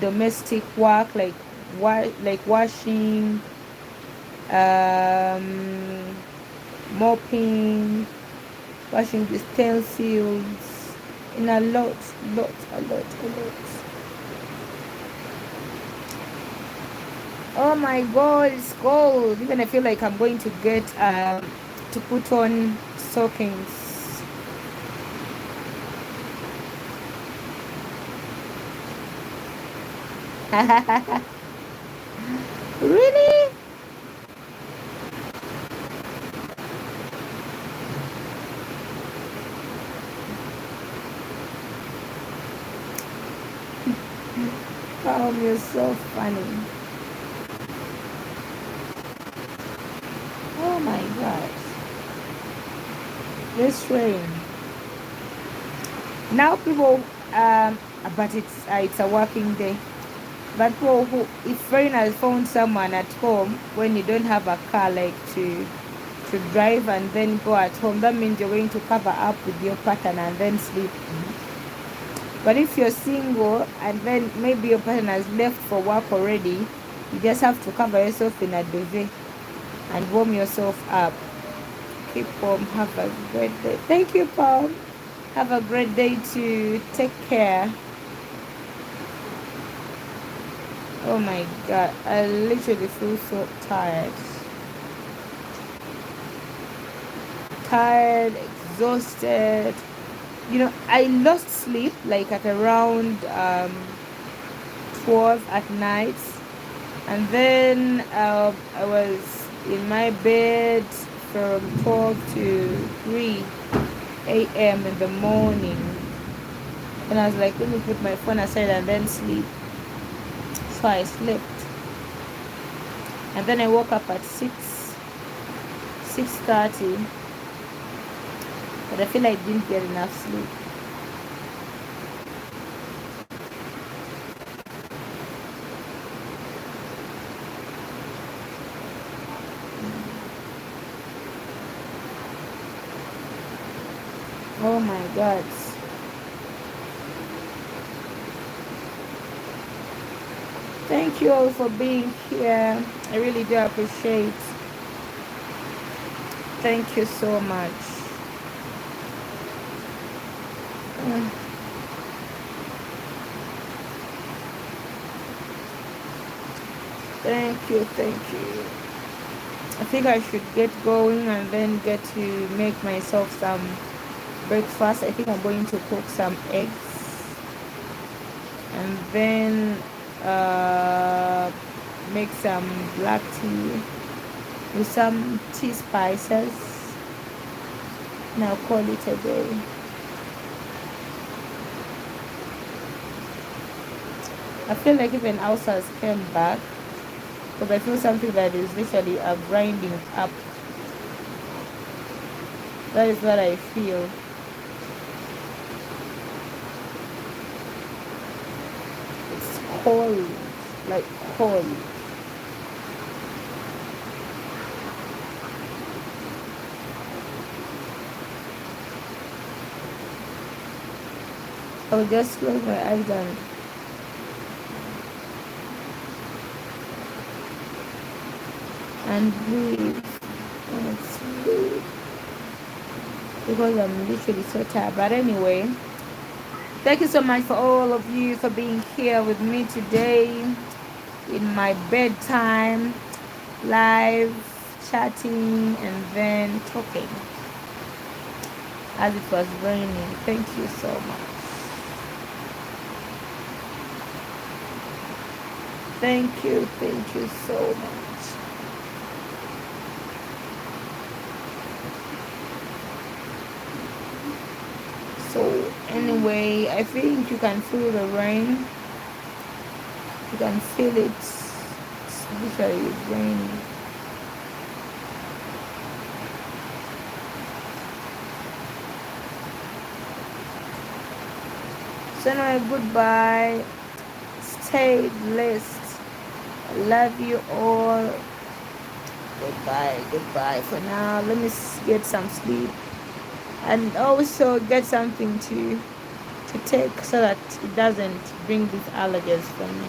domestic work like washing, mopping, washing utensils, in a lot. Oh my god, it's cold. Even I feel like I'm going to get to put on stockings. Really? Oh, you're so funny. Oh my gosh. This rain. Now people, but it's a working day. But people who, if rain has found someone at home when you don't have a car like to drive and then go at home, that means you're going to cover up with your partner and then sleep. But if you're single and then maybe your partner has left for work already, you just have to cover yourself in a duvet and warm yourself up. Keep warm. Have a great day. Thank you, Paul. Have a great day too. Take care. Oh my god, I literally feel so tired. Tired, exhausted. You know, I lost sleep like at around 12 at night, and then I was in my bed from 12 to 3 a.m. in the morning, and I was like, let me put my phone aside and then sleep. So I slept, and then I woke up at 6:30, but I feel like I didn't get enough sleep. Oh my god. Thank you all for being here. I really do appreciate. Thank you so much. Thank you. I think I should get going and then get to make myself some breakfast. I think I'm going to cook some eggs and then make some black tea with some tea spices. Now call it a day. I feel like even ulcers came back because I feel something that is literally a grinding up. That is what I feel. It's cold, like cold. I'll just close my eyes and breathe and sleep because I'm literally so tired. But anyway, thank you so much for all of you for being here with me today in my bedtime live chatting and then talking as it was raining. Thank you so much. Thank you so much. So anyway, I think you can feel the rain. You can feel it. It's literally raining. So anyway, goodbye. Stay blessed. I love you all. Goodbye for now. Let me get some sleep and also get something to take so that it doesn't bring these allergies for me.